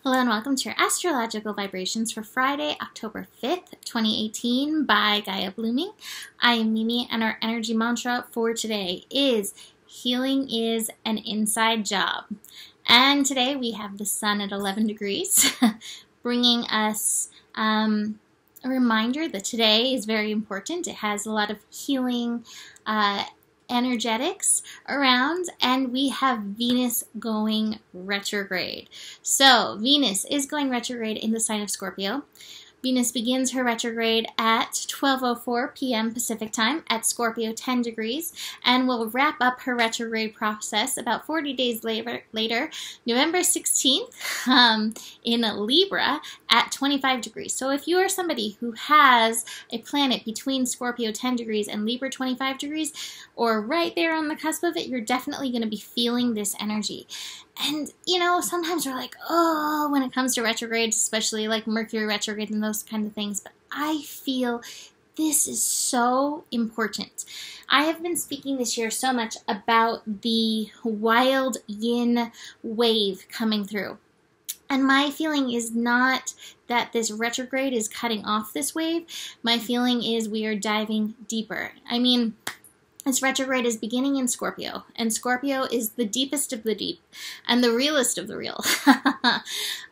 Hello and welcome to your Astrological Vibrations for Friday, October 5th, 2018 by Gaia Blooming. I am Mimi and our energy mantra for today is healing is an inside job. And today we have the sun at 11 degrees, bringing us a reminder that today is very important. It has a lot of healing energetics around, and we have Venus going retrograde. So Venus is going retrograde in the sign of Scorpio. Venus begins her retrograde at 12:04 p.m. Pacific time at Scorpio 10 degrees and will wrap up her retrograde process about 40 days later, November 16th, in Libra at 25 degrees. So if you are somebody who has a planet between Scorpio 10 degrees and Libra 25 degrees, or right there on the cusp of it, you're definitely going to be feeling this energy. And, you know, sometimes we're like, oh, when it comes to retrogrades, especially like Mercury retrograde and those kind of things, but I feel this is so important. I have been speaking this year so much about the wild yin wave coming through. And my feeling is not that this retrograde is cutting off this wave. My feeling is we are diving deeper. I mean, this retrograde is beginning in Scorpio, and Scorpio is the deepest of the deep and the realest of the real.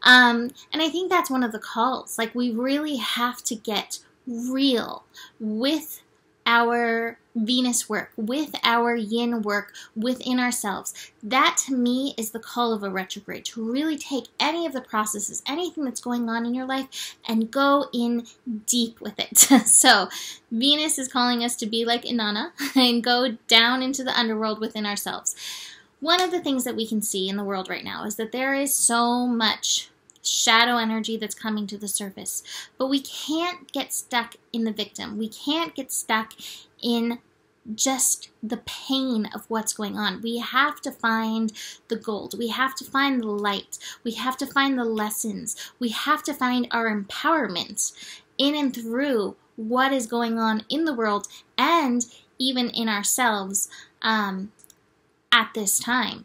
And I think that's one of the calls. Like, we really have to get real with our Venus work, with our yin work within ourselves. That to me is the call of a retrograde, to really take any of the processes, anything that's going on in your life, and go in deep with it. So Venus is calling us to be like Inanna and go down into the underworld within ourselves. One of the things that we can see in the world right now is that there is so much shadow energy that's coming to the surface. But we can't get stuck in the victim. We can't get stuck in just the pain of what's going on. We have to find the gold. We have to find the light. We have to find the lessons. We have to find our empowerment in and through what is going on in the world and even in ourselves at this time.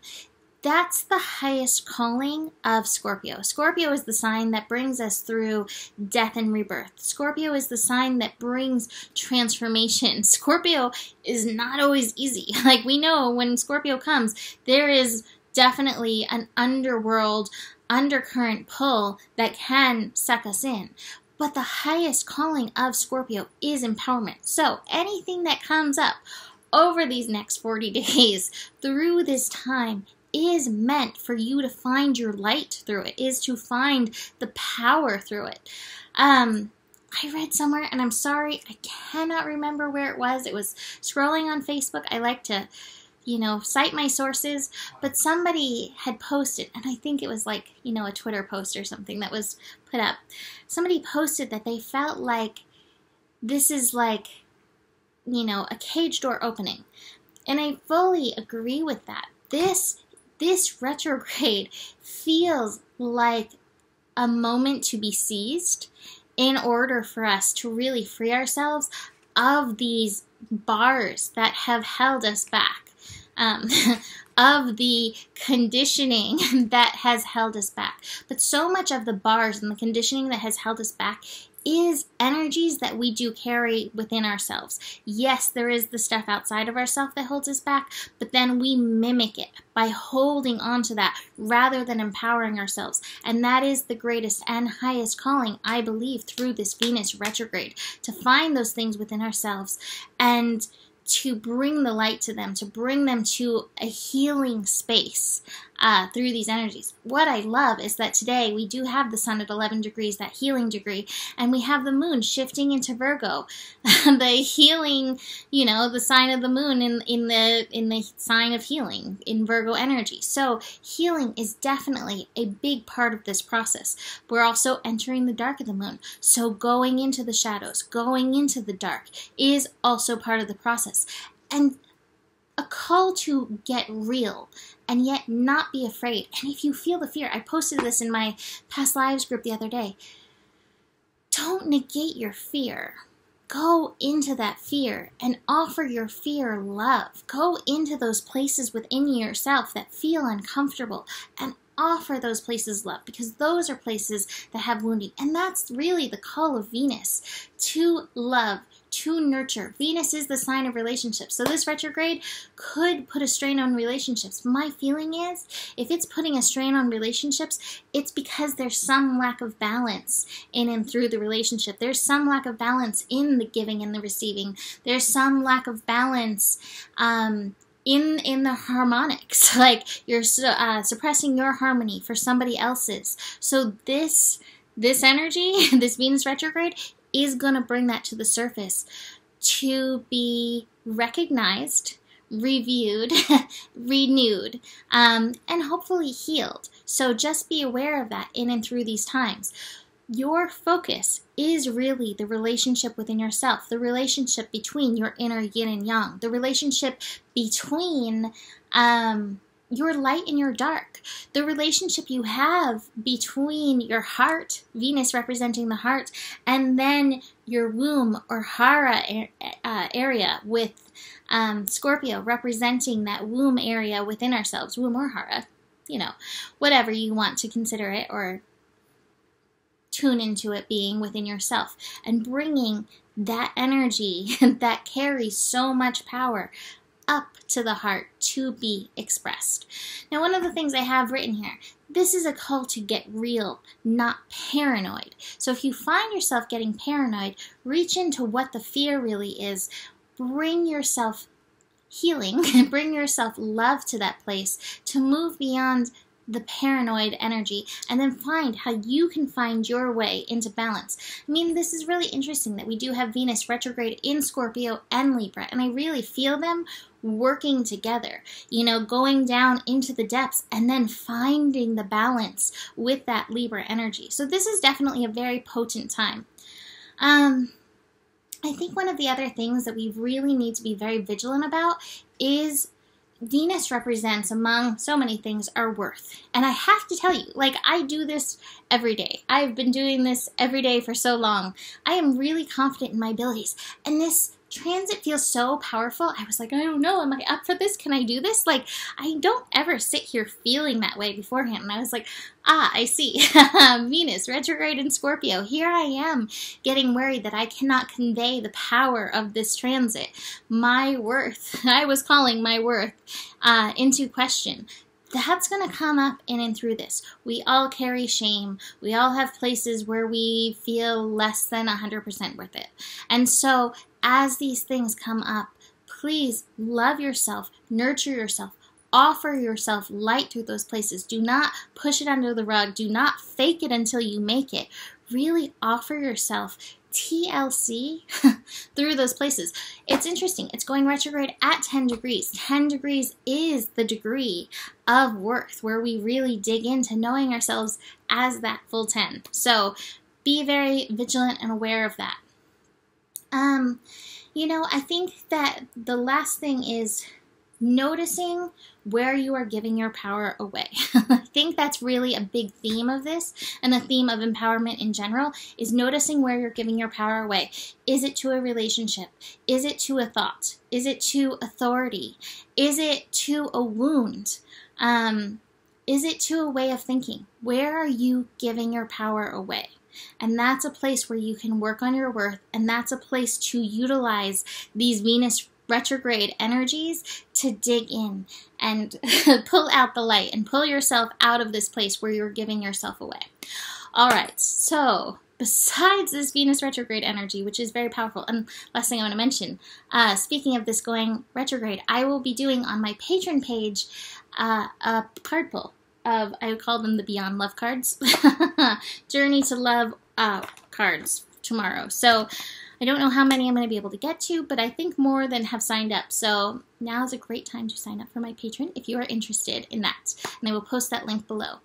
That's the highest calling of Scorpio. Scorpio is the sign that brings us through death and rebirth. Scorpio is the sign that brings transformation. Scorpio is not always easy. Like, we know when Scorpio comes, there is definitely an underworld, undercurrent pull that can suck us in. But the highest calling of Scorpio is empowerment. So anything that comes up over these next 40 days through this time is meant for you to find your light through it, is to find the power through it. I read somewhere, and I'm sorry, I cannot remember where it was. It was scrolling on Facebook. I like to, cite my sources, but somebody had posted, and I think it was like, a Twitter post or something that was put up. Somebody posted that they felt like this is like, a cage door opening. And I fully agree with that. This retrograde feels like a moment to be seized in order for us to really free ourselves of these bars that have held us back, of the conditioning that has held us back. But so much of the bars and the conditioning that has held us back is energies that we do carry within ourselves. Yes, there is the stuff outside of ourselves that holds us back, but then we mimic it by holding on to that rather than empowering ourselves. And that is the greatest and highest calling, I believe, through this Venus retrograde, to find those things within ourselves and to bring the light to them, to bring them to a healing space through these energies. What I love is that today we do have the sun at 11 degrees, that healing degree, and we have the moon shifting into Virgo, the healing, the sign of the moon in the sign of healing in Virgo energy. So healing is definitely a big part of this process. We're also entering the dark of the moon. So going into the shadows, going into the dark is also part of the process. And a call to get real and yet not be afraid. And if you feel the fear, I posted this in my past lives group the other day. Don't negate your fear. Go into that fear and offer your fear love. Go into those places within yourself that feel uncomfortable and offer those places love, because those are places that have wounding. And that's really the call of Venus, to love, to nurture. Venus is the sign of relationships. So this retrograde could put a strain on relationships. My feeling is, if it's putting a strain on relationships, it's because there's some lack of balance in and through the relationship. There's some lack of balance in the giving and the receiving. There's some lack of balance in the harmonics, like you're suppressing your harmony for somebody else's. So this energy, this Venus retrograde, is going to bring that to the surface to be recognized, reviewed, renewed, and hopefully healed. So just be aware of that in and through these times. Your focus is really the relationship within yourself, the relationship between your inner yin and yang, the relationship between your light and your dark, the relationship you have between your heart, Venus representing the heart, and then your womb or hara area with Scorpio representing that womb area within ourselves, womb or hara, whatever you want to consider it or tune into it being within yourself, and bringing that energy that carries so much power up to the heart to be expressed. Now, one of the things I have written here, this is a call to get real, not paranoid. So if you find yourself getting paranoid, reach into what the fear really is. Bring yourself healing, bring yourself love to that place to move beyond the paranoid energy, and then find how you can find your way into balance. I mean, this is really interesting that we do have Venus retrograde in Scorpio and Libra, and I really feel them working together, going down into the depths and then finding the balance with that Libra energy. So this is definitely a very potent time. I think one of the other things that we really need to be very vigilant about is Venus represents, among so many things, our worth. And I have to tell you, I do this every day. I've been doing this every day for so long. I am really confident in my abilities. And this transit feels so powerful. I was like, I don't know, am I up for this? Can I do this? I don't ever sit here feeling that way beforehand. And I was like, I see. Venus retrograde in Scorpio. Here I am getting worried that I cannot convey the power of this transit. My worth, I was calling my worth into question. That's going to come up in and through this. We all carry shame. We all have places where we feel less than 100% worth it. And so as these things come up, please love yourself, nurture yourself, offer yourself light through those places. Do not push it under the rug. Do not fake it until you make it. Really offer yourself TLC through those places. It's interesting. It's going retrograde at 10 degrees. 10 degrees is the degree of worth where we really dig into knowing ourselves as that full 10. So be very vigilant and aware of that. I think that the last thing is noticing where you are giving your power away. I think that's really a big theme of this, and the theme of empowerment in general is noticing where you're giving your power away. Is it to a relationship? Is it to a thought? Is it to authority? Is it to a wound? Is it to a way of thinking? Where are you giving your power away? And that's a place where you can work on your worth, and that's a place to utilize these Venus retrograde energies to dig in and pull out the light and pull yourself out of this place where you're giving yourself away. All right, so besides this Venus retrograde energy, which is very powerful, and last thing I want to mention, speaking of this going retrograde, I will be doing on my Patreon page a card pull of, I would call them the Beyond Love cards, Journey to Love cards tomorrow. So I don't know how many I'm going to be able to get to, but I think more than have signed up. So now is a great time to sign up for my Patreon if you are interested in that. And I will post that link below.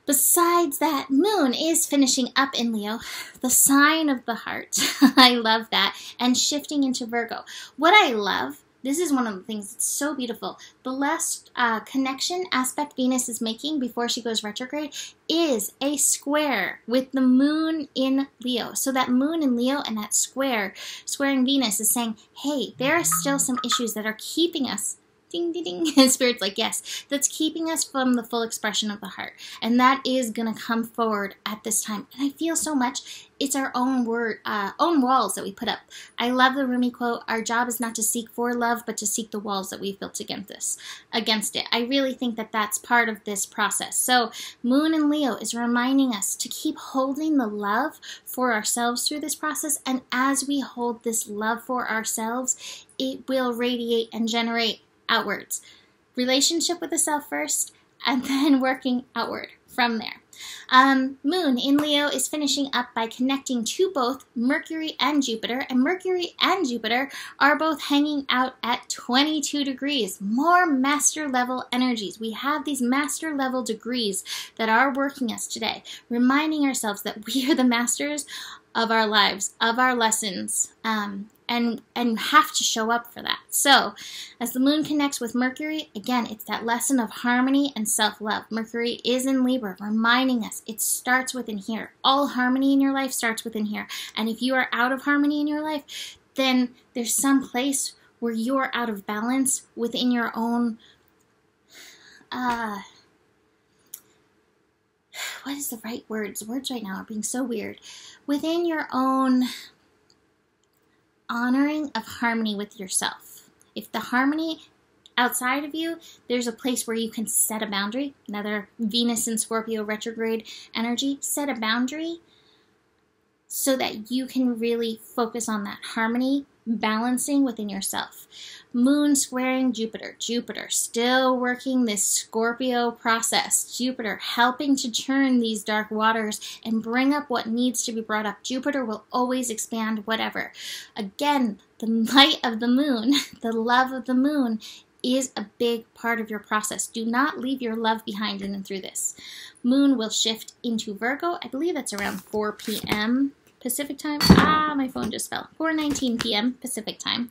Besides that, Moon is finishing up in Leo, the sign of the heart. I love that. And shifting into Virgo. What I love, this is one of the things that's so beautiful. The last connection aspect Venus is making before she goes retrograde is a square with the moon in Leo. So that moon in Leo and that squaring Venus is saying, hey, there are still some issues that are keeping us ding, ding, ding. And Spirit's like, yes, that's keeping us from the full expression of the heart. And that is going to come forward at this time. And I feel so much it's our own own walls that we put up. I love the Rumi quote, our job is not to seek for love, but to seek the walls that we've built against it. I really think that that's part of this process. So Moon in Leo is reminding us to keep holding the love for ourselves through this process. And as we hold this love for ourselves, it will radiate and generate outwards. Relationship with the self first, and then working outward from there. Moon in Leo is finishing up by connecting to both Mercury and Jupiter, and Mercury and Jupiter are both hanging out at 22 degrees. More master level energies. We have these master level degrees that are working us today, reminding ourselves that we are the masters of our lives, of our lessons, and have to show up for that. So, as the moon connects with Mercury, again, it's that lesson of harmony and self-love. Mercury is in Libra, reminding us it starts within here. All harmony in your life starts within here. And if you are out of harmony in your life, then there's some place where you're out of balance within your own, what is the right words? Words right now are being so weird. Within your own honoring of harmony with yourself. If the harmony outside of you, there's a place where you can set a boundary. Another Venus in Scorpio retrograde energy. Set a boundary so that you can really focus on that harmony, balancing within yourself. Moon squaring Jupiter. Jupiter still working this Scorpio process. Jupiter helping to churn these dark waters and bring up what needs to be brought up. Jupiter will always expand whatever. Again, the light of the moon, the love of the moon is a big part of your process. Do not leave your love behind in and through this. Moon will shift into Virgo. I believe that's around 4 p.m. Pacific time. My phone just fell. 4:19 p.m. Pacific time.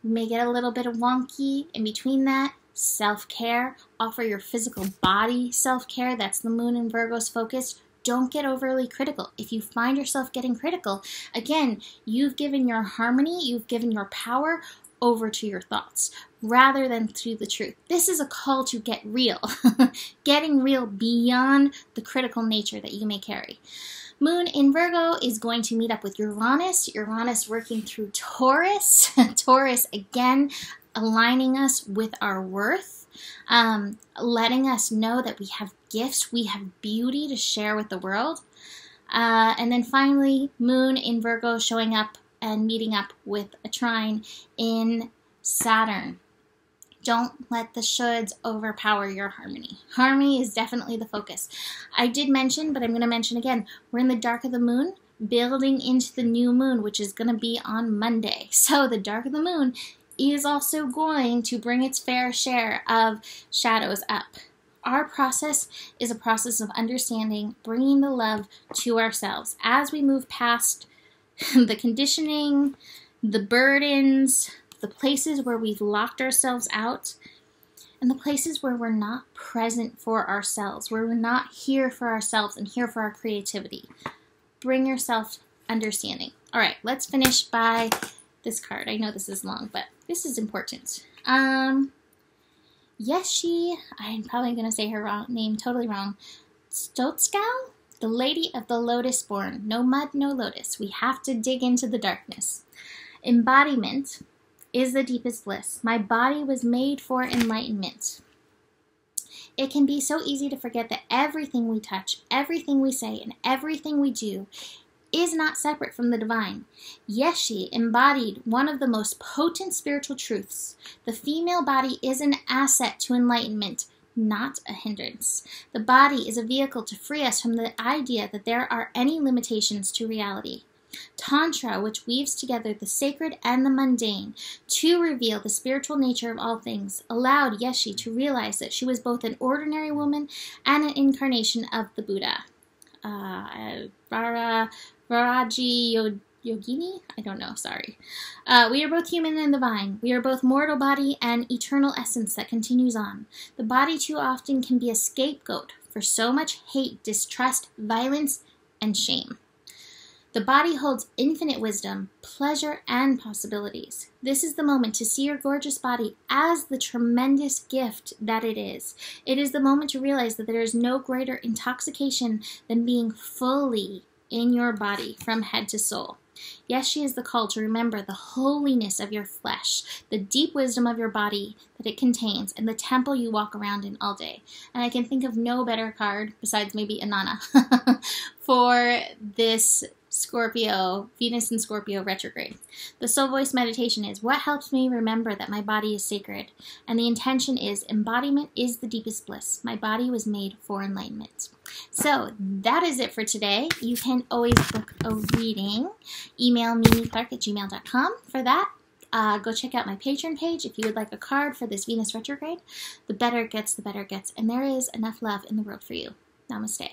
May get a little bit of wonky in between that. Self-care. Offer your physical body self-care. That's the moon in Virgo's focus. Don't get overly critical. If you find yourself getting critical, again, you've given your harmony, you've given your power over to your thoughts rather than to the truth. This is a call to get real. Getting real beyond the critical nature that you may carry. Moon in Virgo is going to meet up with Uranus. Uranus working through Taurus. Taurus, again, aligning us with our worth, letting us know that we have gifts, we have beauty to share with the world. And then finally, Moon in Virgo showing up and meeting up with a trine in Saturn. Don't let the shoulds overpower your harmony. Harmony is definitely the focus. I did mention, but I'm going to mention again, we're in the dark of the moon, building into the new moon, which is going to be on Monday. So the dark of the moon is also going to bring its fair share of shadows up. Our process is a process of understanding, bringing the love to ourselves as we move past the conditioning, the burdens, the places where we've locked ourselves out, and the places where we're not present for ourselves, where we're not here for ourselves and here for our creativity. Bring yourself understanding. All right, let's finish by this card. I know this is long, but this is important. Yeshi, I'm probably going to say her name totally wrong. Stotskow, the Lady of the Lotus Born. No mud, no lotus. We have to dig into the darkness. Embodiment is the deepest bliss. My body was made for enlightenment. It can be so easy to forget that everything we touch, everything we say, and everything we do is not separate from the divine. Yeshi embodied one of the most potent spiritual truths. The female body is an asset to enlightenment, not a hindrance. The body is a vehicle to free us from the idea that there are any limitations to reality. Tantra, which weaves together the sacred and the mundane to reveal the spiritual nature of all things, allowed Yeshi to realize that she was both an ordinary woman and an incarnation of the Buddha. Varaji Yogini? I don't know, sorry. We are both human and divine. We are both mortal body and eternal essence that continues on. The body too often can be a scapegoat for so much hate, distrust, violence, and shame. The body holds infinite wisdom, pleasure, and possibilities. This is the moment to see your gorgeous body as the tremendous gift that it is. It is the moment to realize that there is no greater intoxication than being fully in your body from head to soul. Yes, she is the call to remember the holiness of your flesh, the deep wisdom of your body that it contains, and the temple you walk around in all day. And I can think of no better card, besides maybe Inanna, for this Scorpio, Venus in Scorpio retrograde. The soul voice meditation is, what helps me remember that my body is sacred? And the intention is, embodiment is the deepest bliss. My body was made for enlightenment. So that is it for today. You can always book a reading. Email mimiclark@gmail.com for that. Go check out my Patreon page if you would like a card for this Venus retrograde. The better it gets, the better it gets. And there is enough love in the world for you. Namaste.